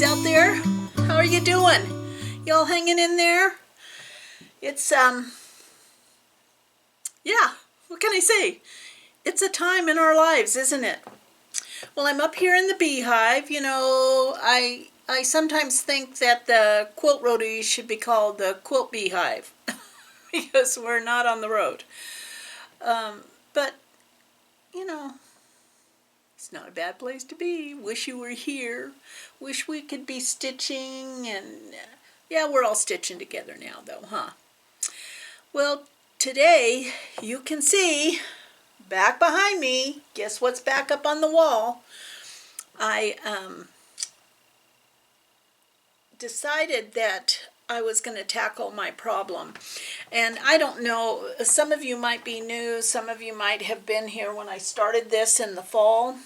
bees out there. How are you doing? Y'all hanging in there? It's yeah, what can I say? It's a time in our lives, isn't it? Well, I'm up here in the beehive. I sometimes think that the quilt roadies should be called the quilt beehive because we're not on the road. But you know, it's not a bad place to be. Wish you were here. Wish we could be stitching and yeah, we're all stitching together now though, huh? Well, today you can see back behind me, guess what's back up on the wall? I decided that I was going to tackle my problem. And I don't know, some of you might be new, some of you might have been here when I started this in the fall.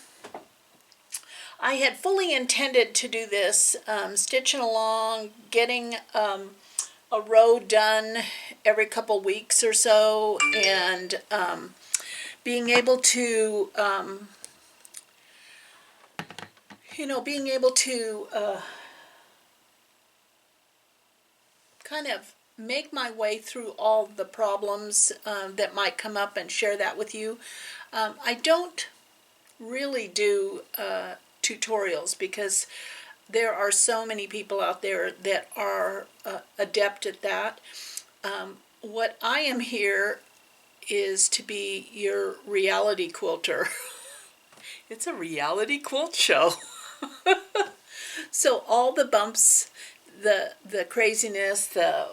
I had fully intended to do this, stitching along, getting a row done every couple weeks or so, and being able to, kind of make my way through all the problems that might come up and share that with you. I don't really do tutorials because there are so many people out there that are adept at that. What I am here is to be your reality quilter. It's a reality quilt show. So all the bumps, the craziness, the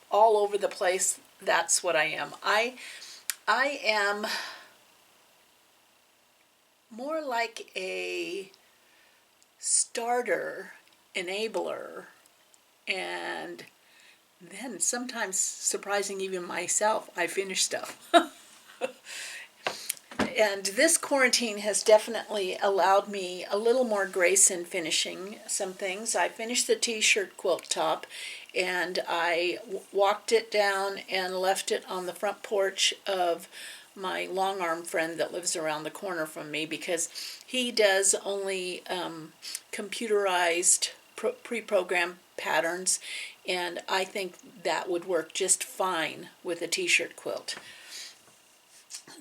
all over the place, that's what I am. I am more like a starter, enabler, and then sometimes surprising even myself, I finish stuff. And this quarantine has definitely allowed me a little more grace in finishing some things. I finished the t-shirt quilt top, and I walked it down and left it on the front porch of my long arm friend that lives around the corner from me, because he does only computerized pre-programmed patterns, and I think that would work just fine with a t-shirt quilt.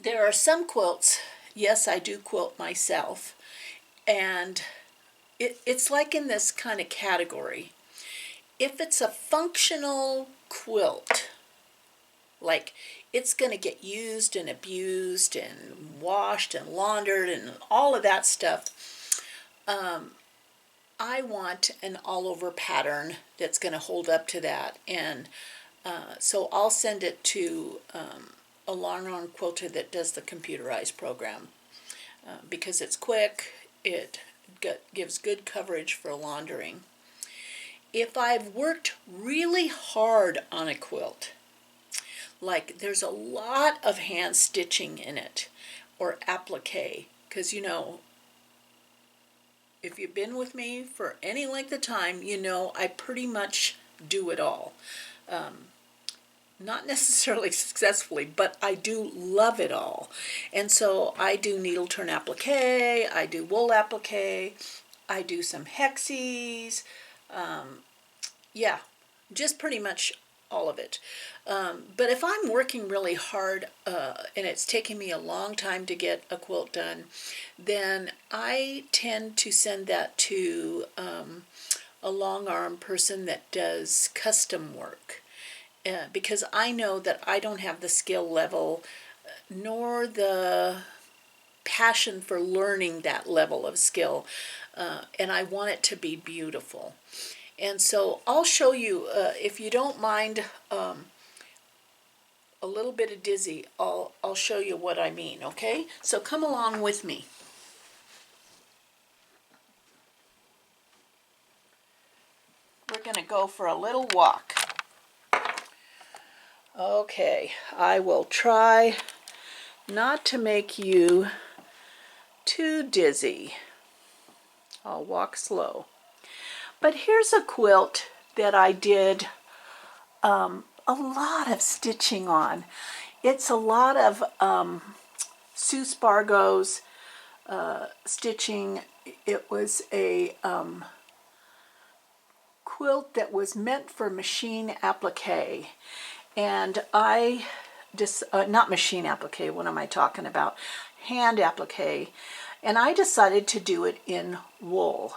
There are some quilts, yes, I do quilt myself, and it's like in this kind of category. If it's a functional quilt, like it's going to get used and abused and washed and laundered and all of that stuff, I want an all-over pattern that's going to hold up to that, and so I'll send it to a long-arm quilter that does the computerized program because it's quick, it gives good coverage for laundering. If I've worked really hard on a quilt, like there's a lot of hand stitching in it, or applique, because if you've been with me for any length of time, I pretty much do it all. Not necessarily successfully, but I do love it all. And so I do needle turn applique, I do wool applique, I do some hexies, yeah, just pretty much all of it. But if I'm working really hard and it's taking me a long time to get a quilt done, then I tend to send that to a long arm person that does custom work. Because I know that I don't have the skill level nor the passion for learning that level of skill, and I want it to be beautiful. And so I'll show you, if you don't mind a little bit of dizzy, I'll show you what I mean, okay? So come along with me. We're going to go for a little walk. Okay, I will try not to make you too dizzy. I'll walk slow. But here's a quilt that I did a lot of stitching on. It's a lot of Sue Spargo's stitching. It was a quilt that was meant for machine applique. And I just, not machine applique, what am I talking about? Hand applique. And I decided to do it in wool.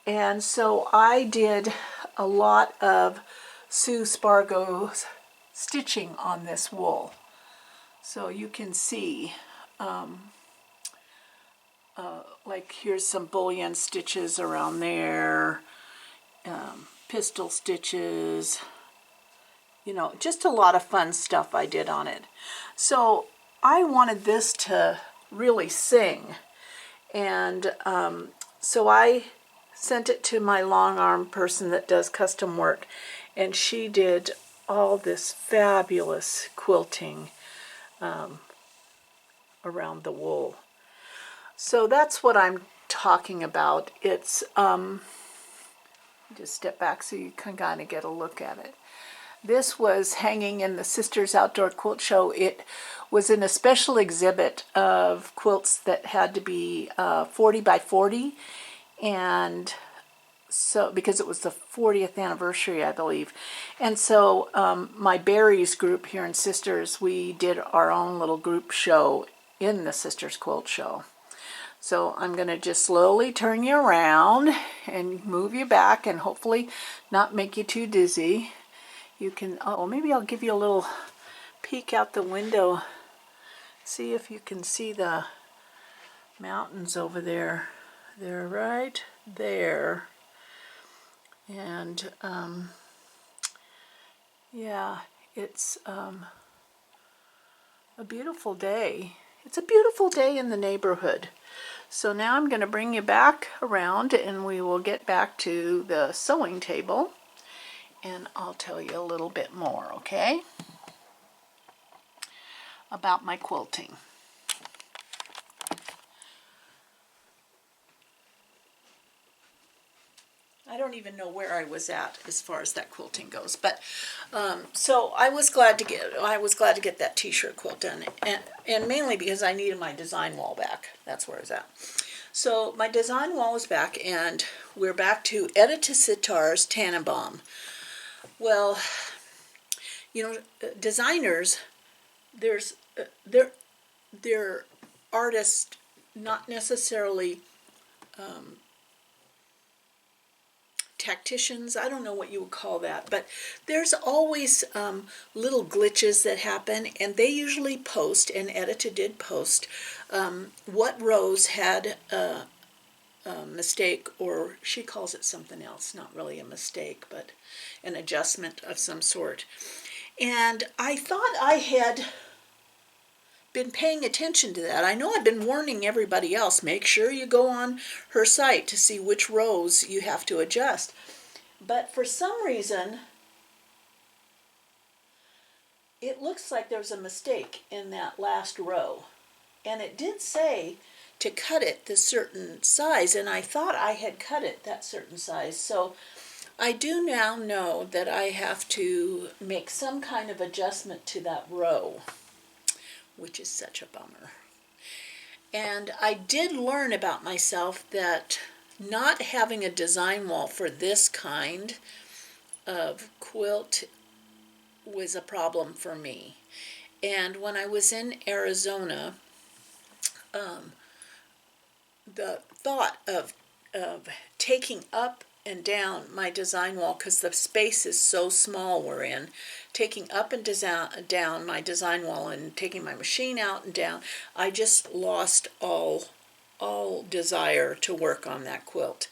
And so I did a lot of Sue Spargo's stitching on this wool. So you can see, like here's some bullion stitches around there, pistol stitches, you know, just a lot of fun stuff I did on it. So I wanted this to really sing. And so I sent it to my long arm person that does custom work, and she did all this fabulous quilting around the wool. So that's what I'm talking about. It's just step back so you can kind of get a look at it. This was hanging in the Sisters Outdoor Quilt Show. It was in a special exhibit of quilts that had to be 40 by 40, and so because it was the 40th anniversary, I believe. And so my Berries group here in Sisters, we did our own little group show in the Sisters Quilt Show. So I'm going to just slowly turn you around and move you back and hopefully not make you too dizzy. You can, oh, maybe I'll give you a little peek out the window. See if you can see the mountains over there. They're right there. And yeah, it's a beautiful day. It's a beautiful day in the neighborhood. So now I'm going to bring you back around and we will get back to the sewing table. And I'll tell you a little bit more, okay, about my quilting. I don't even know where I was at as far as that quilting goes, but so I was glad to get that t-shirt quilt done, and mainly because I needed my design wall back. That's where I was at. So my design wall is back, and we're back to Edyta Sitar's Tannenbaum. Well, you know, designers, they're artists, not necessarily tacticians. I don't know what you would call that, but there's always little glitches that happen, and they usually post, and Edyta did post, what rows had a mistake, or she calls it something else, not really a mistake, but an adjustment of some sort. And I thought I had been paying attention to that. I know I've been warning everybody else, make sure you go on her site to see which rows you have to adjust. But for some reason, it looks like there's a mistake in that last row. And it did say to cut it the certain size, and I thought I had cut it that certain size. So I do now know that I have to make some kind of adjustment to that row, which is such a bummer. And I did learn about myself that not having a design wall for this kind of quilt was a problem for me. And when I was in Arizona, the thought of taking up and down my design wall, because the space is so small we're in, taking up and down my design wall and taking my machine out and down, I just lost all desire to work on that quilt.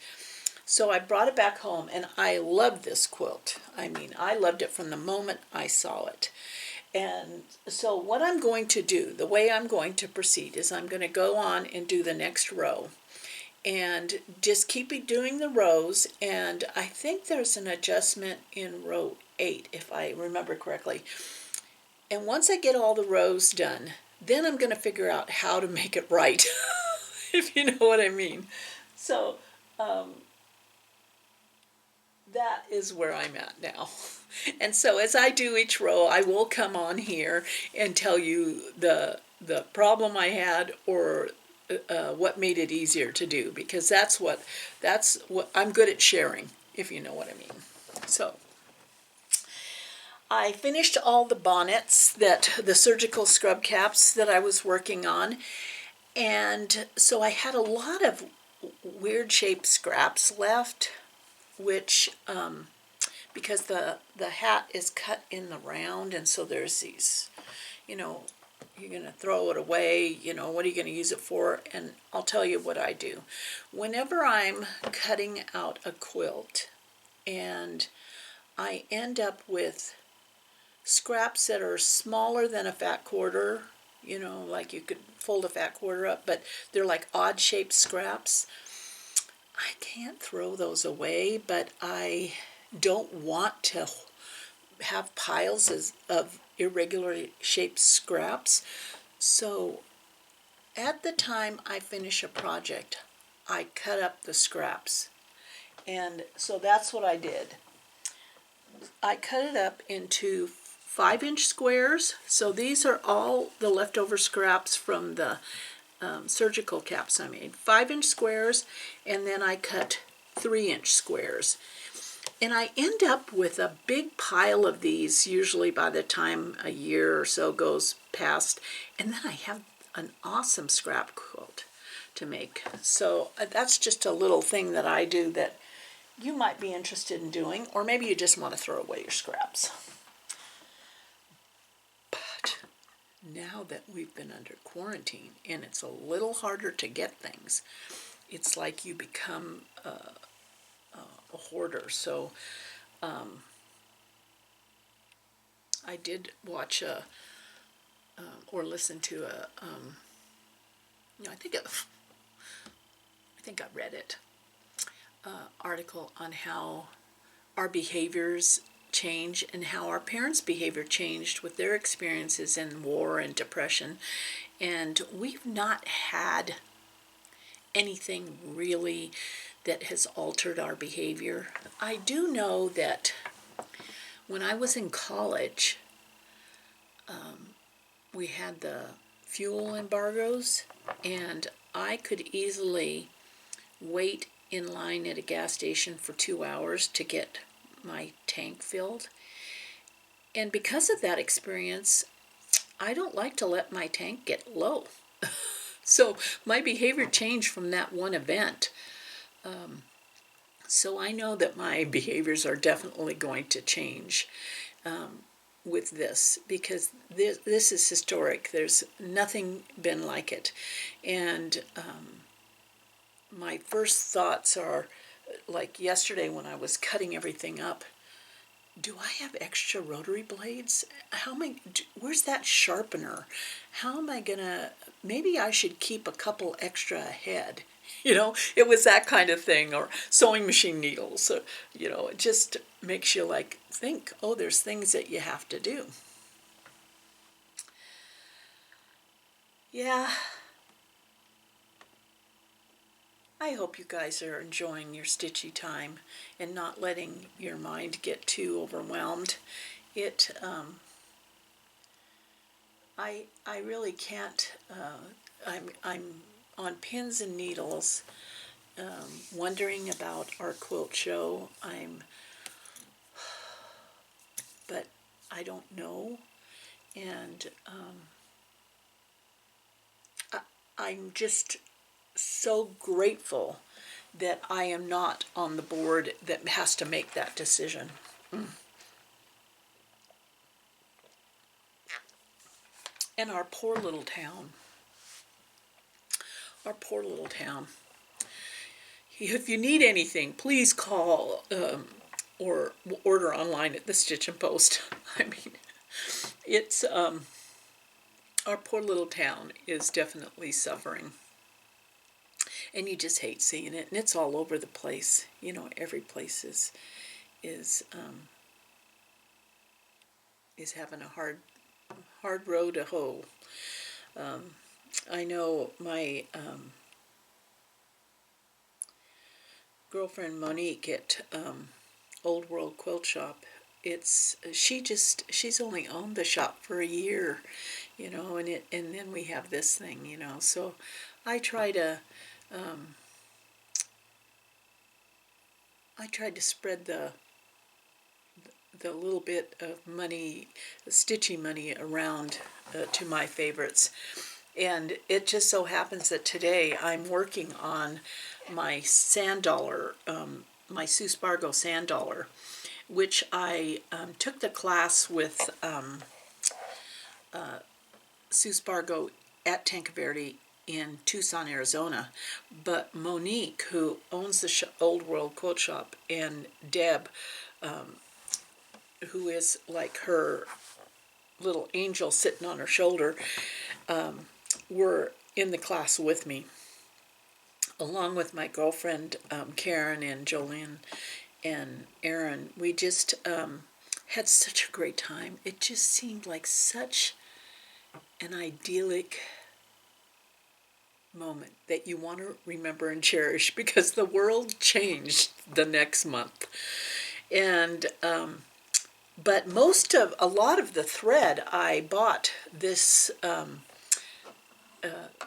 So I brought it back home, and I loved this quilt. I mean, I loved it from the moment I saw it. And so what I'm going to do, the way I'm going to proceed, is I'm going to go on and do the next row. And just keep doing the rows, and I think there's an adjustment in row 8, if I remember correctly. And once I get all the rows done, then I'm going to figure out how to make it right, if you know what I mean. So that is where I'm at now. And so as I do each row, I will come on here and tell you the problem I had, or what made it easier to do, because that's what I'm good at sharing, if you know what I mean. So I finished all the bonnets, the surgical scrub caps that I was working on, and so I had a lot of weird shaped scraps left, which because the hat is cut in the round, and so there's these, you know, you're going to throw it away, you know, what are you going to use it for? And I'll tell you what I do. Whenever I'm cutting out a quilt and I end up with scraps that are smaller than a fat quarter, you know, like you could fold a fat quarter up, but they're like odd shaped scraps, I can't throw those away, but I don't want to have piles of irregular shaped scraps. So at the time I finish a project, I cut up the scraps. And so that's what I did. I cut it up into 5-inch squares. So these are all the leftover scraps from the surgical caps I made. 5-inch squares, and then I cut 3-inch squares. And I end up with a big pile of these, usually by the time a year or so goes past. And then I have an awesome scrap quilt to make. So that's just a little thing that I do that you might be interested in doing, or maybe you just want to throw away your scraps. But now that we've been under quarantine and it's a little harder to get things, it's like you become a hoarder. So I did watch or listen to I think I read it, article on how our behaviors change and how our parents' behavior changed with their experiences in war and depression. And we've not had anything really that has altered our behavior. I do know that when I was in college, we had the fuel embargoes, and I could easily wait in line at a gas station for 2 hours to get my tank filled. And because of that experience, I don't like to let my tank get low. So my behavior changed from that one event. So I know that my behaviors are definitely going to change with this, because this is historic. There's nothing been like it. And my first thoughts are, like yesterday when I was cutting everything up, do I have extra rotary blades? Where's that sharpener? How am I gonna, maybe I should keep a couple extra ahead. You know, it was that kind of thing. Or sewing machine needles. You know, it just makes you like think, oh, there's things that you have to do. Yeah. I hope you guys are enjoying your stitchy time and not letting your mind get too overwhelmed. I really can't. I'm on pins and needles, wondering about our quilt show. But I don't know, and I'm just so grateful that I am not on the board that has to make that decision. And our poor little town. Our poor little town. If you need anything, please call or order online at the Stitch and Post. I mean, it's our poor little town is definitely suffering. And you just hate seeing it, and it's all over the place. You know, every place is having a hard row to hoe. I know my girlfriend Monique at Old World Quilt Shop. She's only owned the shop for a year, you know, and then we have this thing, you know. So I tried to spread the the little bit of money, stitchy money around to my favorites. And it just so happens that today I'm working on my sand dollar, my Sue Spargo sand dollar, which I took the class with Sue Spargo at Tanque in Tucson, Arizona. But Monique, who owns the Old World Quilt Shop, and Deb, who is like her little angel sitting on her shoulder, were in the class with me, along with my girlfriend Karen and Jolene and Aaron. We just had such a great time. It just seemed like such an idyllic moment that you want to remember and cherish, because the world changed the next month. And but a lot of the thread I bought this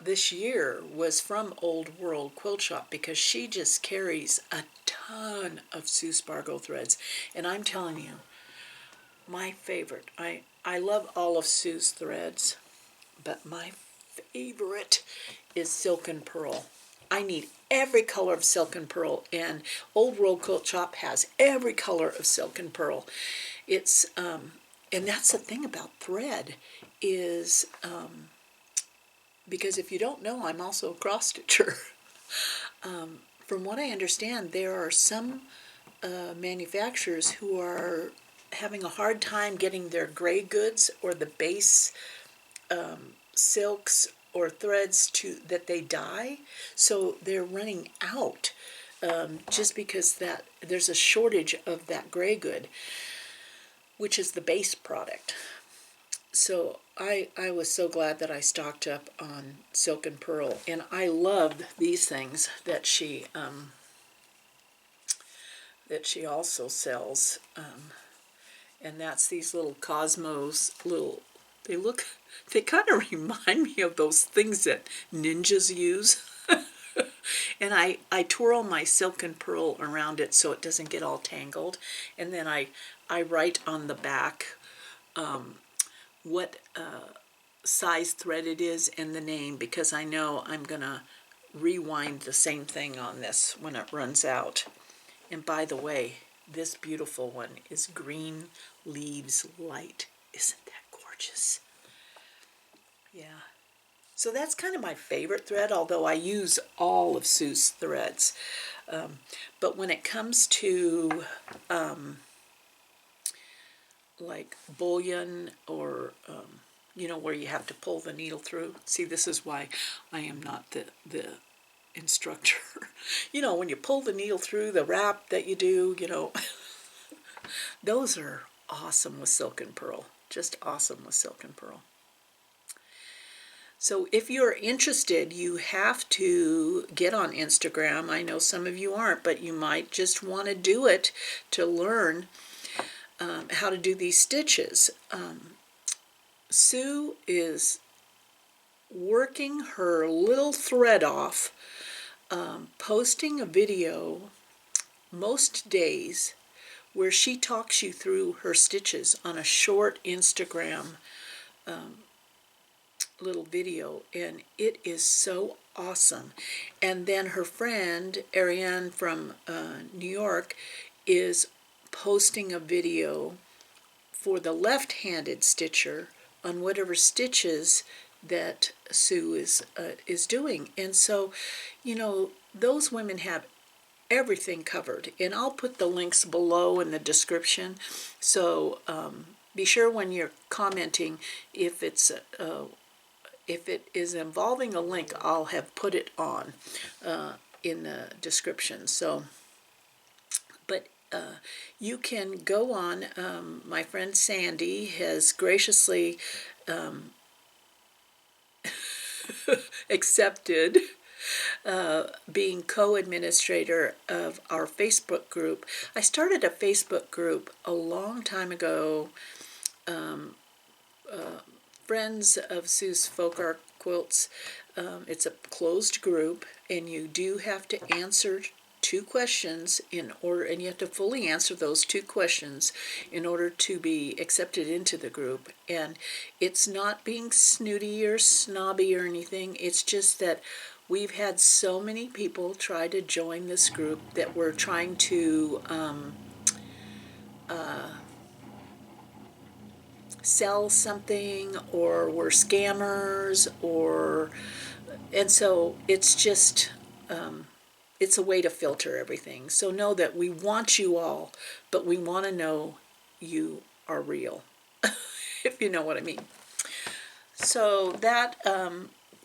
this year was from Old World Quilt Shop, because she just carries a ton of Sue Spargo threads. And I'm telling you, my favorite, I love all of Sue's threads, but my favorite is Silk and Pearl. I need every color of Silk and Pearl, and Old World Quilt Shop has every color of Silk and Pearl. It's and that's the thing about thread is because if you don't know, I'm also a cross stitcher. From what I understand, there are some manufacturers who are having a hard time getting their gray goods or the base silks or threads that they dye, so they're running out just because that there's a shortage of that gray good, which is the base product. So I was so glad that I stocked up on Silk and Pearl, and I loved these things that she also sells, and that's these little Cosmos little. They kind of remind me of those things that ninjas use. And I twirl my Silk and Pearl around it so it doesn't get all tangled, and then I write on the back what size thread it is and the name, because I know I'm gonna rewind the same thing on this when it runs out. And by the way, this beautiful one is Green Leaves Light. Isn't that gorgeous? Yeah. So that's kind of my favorite thread, although I use all of Sue's threads. But when it comes to like bullion or where you have to pull the needle through. See, this is why I am not the instructor. When you pull the needle through the wrap that you do, those are awesome with Silk and Pearl. Just awesome with Silk and Pearl. So if you're interested, you have to get on Instagram. I know some of you aren't, but you might just want to do it to learn how to do these stitches. Sue is working her little thread off, posting a video most days where she talks you through her stitches on a short Instagram little video, and it is so awesome. And then her friend Ariane from New York is posting a video for the left-handed stitcher on whatever stitches that Sue is doing. And so, those women have everything covered, and I'll put the links below in the description. So be sure when you're commenting, if it is involving a link, I'll have put it on in the description. So, but you can go on. My friend Sandy has graciously accepted being co-administrator of our Facebook group. I started a Facebook group a long time ago, Friends of Sue's Folk Art Quilts. It's a closed group, and you do have to answer 2 questions in order, and you have to fully answer those 2 questions in order to be accepted into the group. And it's not being snooty or snobby or anything. It's just that we've had so many people try to join this group that we're trying to sell something, or we're scammers, and so it's just it's a way to filter everything. So know that we want you all, but we want to know you are real, if you know what I mean. So that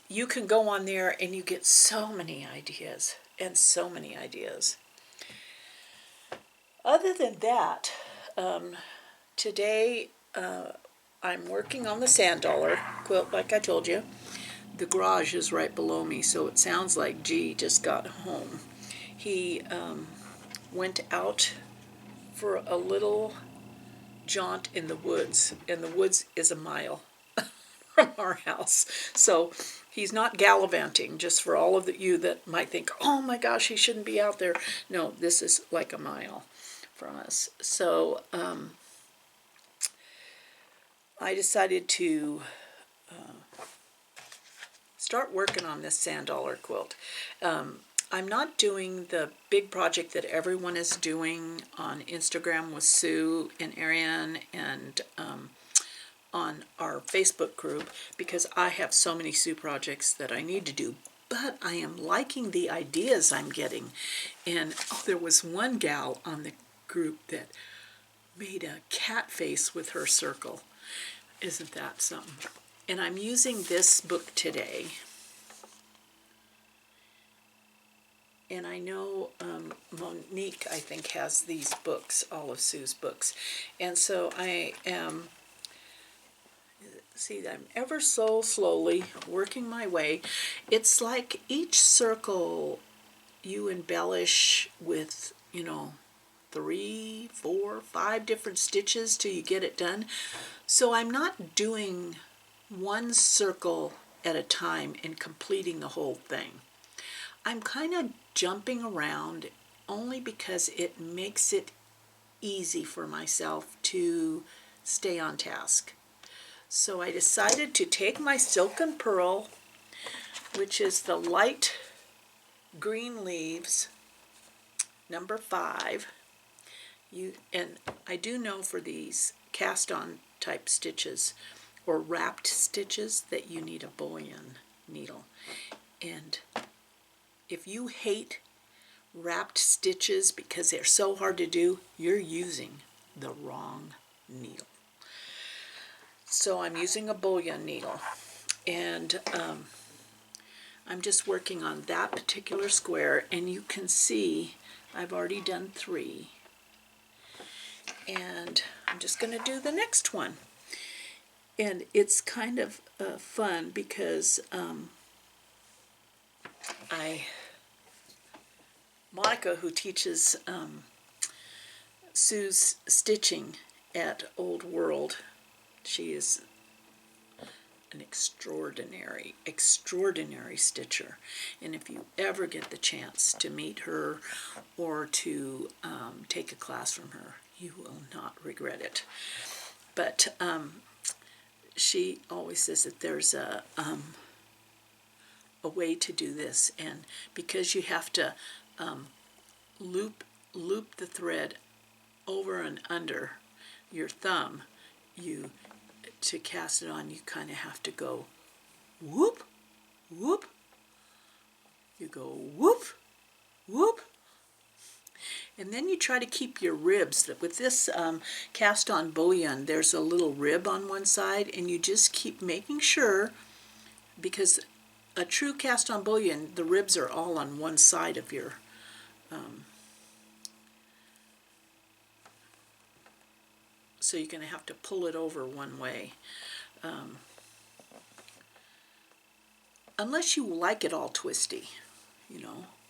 you can go on there and you get so many ideas and so many ideas. Other than that, today I'm working on the sand dollar quilt, like I told you. The garage is right below me, so it sounds like G just got home. He went out for a little jaunt in the woods, and the woods is a mile from our house. So he's not gallivanting, just for all of you that might think, oh my gosh, he shouldn't be out there. No, this is like a mile from us. So I decided to start working on this sand dollar quilt. I'm not doing the big project that everyone is doing on Instagram with Sue and Ariane and on our Facebook group, because I have so many Sue projects that I need to do. But I am liking the ideas I'm getting. And there was one gal on the group that made a cat face with her circle. Isn't that something? And I'm using this book today. And I know Monique, I think, has these books, all of Sue's books. And so I am, see, I'm ever so slowly working my way. It's like each circle you embellish with, 3, 4, 5 different stitches till you get it done. So I'm not doing one circle at a time and completing the whole thing. I'm kind of jumping around only because it makes it easy for myself to stay on task. So I decided to take my Silken Pearl, which is the light green leaves, number 5. And I do know for these cast-on type stitches or wrapped stitches that you need a bullion needle. And if you hate wrapped stitches because they're so hard to do, you're using the wrong needle. So I'm using a bullion needle, and I'm just working on that particular square, and you can see I've already done 3, and I'm just going to do the next one. And it's kind of fun because Monica, who teaches Sue's stitching at Old World, she is an extraordinary stitcher. And if you ever get the chance to meet her or to take a class from her, you will not regret it. But she always says that there's a way to do this, and because you have to loop the thread over and under your thumb, to cast it on, you kind of have to go whoop, whoop. You go whoop, whoop. And then you try to keep your ribs. With this cast-on bullion, there's a little rib on one side, and you just keep making sure, because a true cast-on bullion, the ribs are all on one side of your so you're going to have to pull it over one way. Unless you like it all twisty,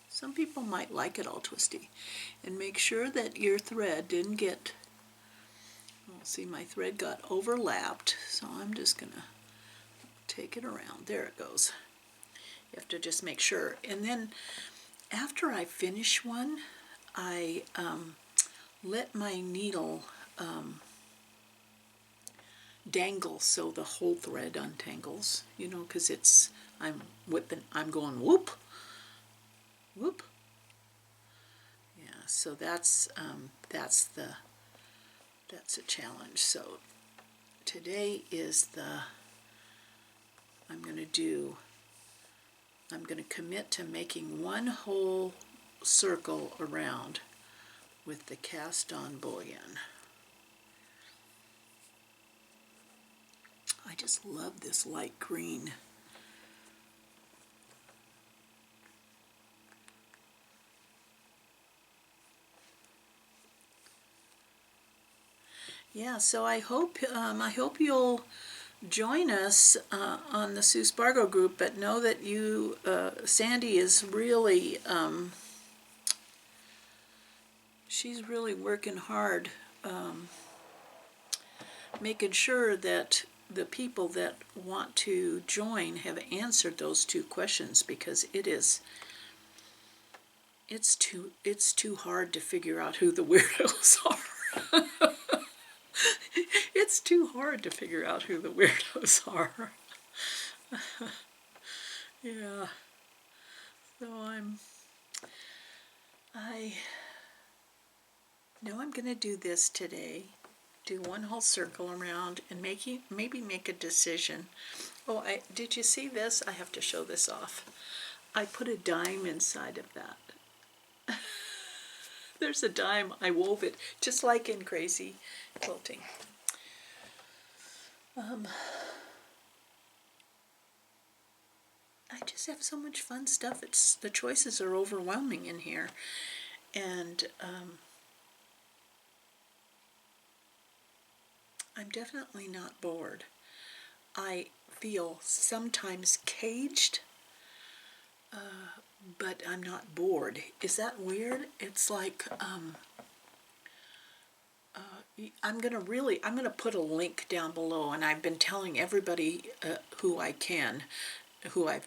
Some people might like it all twisty. And make sure that your thread didn't get, see, my thread got overlapped, so I'm just going to take it around. There it goes. You have to just make sure. And then after I finish one, I let my needle dangle so the whole thread untangles, you know, because I'm going whoop, whoop. Yeah, so that's a challenge. So today is I'm going to commit to making one whole circle around with the cast on bullion. I just love this light green. Yeah, so I hope you'll join us on the Sue Spargo group, but know that Sandy is really, she's really working hard, making sure that the people that want to join have answered those 2 questions, because it's too hard to figure out who the weirdos are. It's too hard to figure out who the weirdos are. Yeah. So I know I'm going to do this today. Do one whole circle around and maybe make a decision. Oh, did you see this? I have to show this off. I put a dime inside of that. There's a dime. I wove it just like in Crazy Quilting. I just have so much fun stuff. The choices are overwhelming in here, and I'm definitely not bored. I feel sometimes caged, but I'm not bored. Is that weird? It's like I'm gonna put a link down below, and I've been telling everybody who I've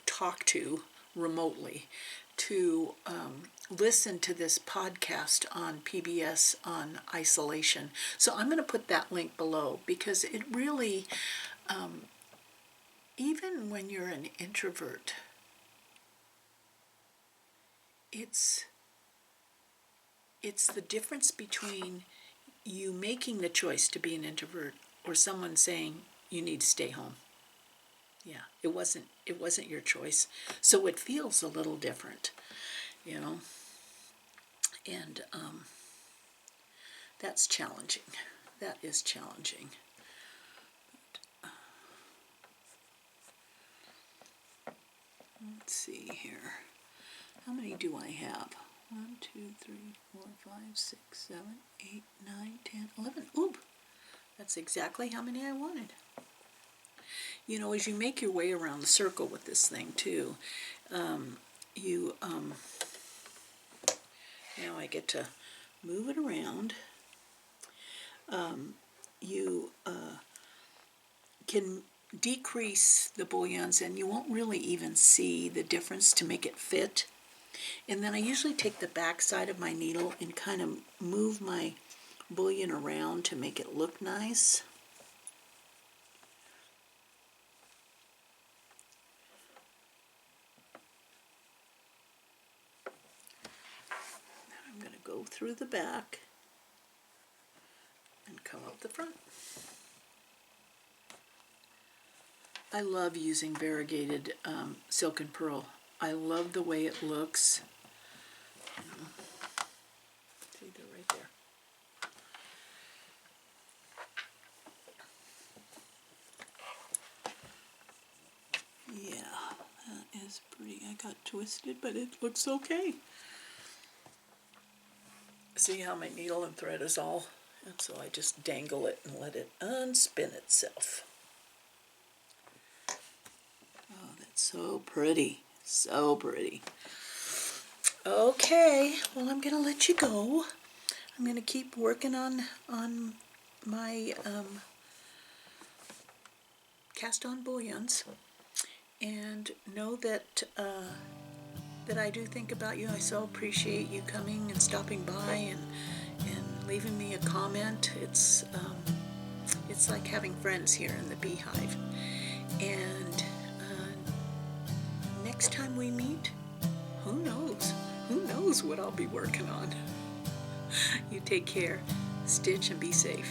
talked to remotely, to listen to this podcast on PBS on isolation. So I'm going to put that link below, because it really, even when you're an introvert, it's the difference between you making the choice to be an introvert or someone saying you need to stay home. Yeah, it wasn't your choice. So it feels a little different, you know. And that's challenging. That is challenging. Let's see here. How many do I have? 1, 2, 3, 4, 5, 6, 7, 8, 9, 10, 11. Oop! That's exactly how many I wanted. You know, as you make your way around the circle with this thing too, now I get to move it around. You can decrease the bullions, and you won't really even see the difference to make it fit. And then I usually take the back side of my needle and kind of move my bullion around to make it look nice. Then I'm going to go through the back and come up the front. I love using variegated silk and pearl. I love the way it looks. See, they're right there. Yeah, that is pretty. I got twisted, but it looks okay. See how my needle and thread is all? And so I just dangle it and let it unspin itself. Oh, that's so pretty. So pretty. Okay, well, I'm going to let you go. I'm going to keep working on my cast on bullions, and know that that I do think about you. I so appreciate you coming and stopping by and leaving me a comment. It's like having friends here in the Beehive. And next time we meet, who knows? Who knows what I'll be working on? You take care, stitch, and be safe.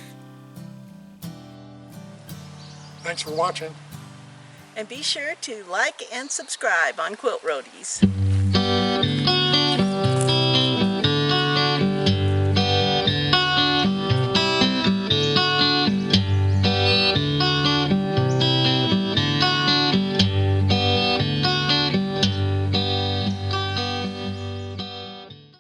Thanks for watching. And be sure to like and subscribe on Quilt Roadies.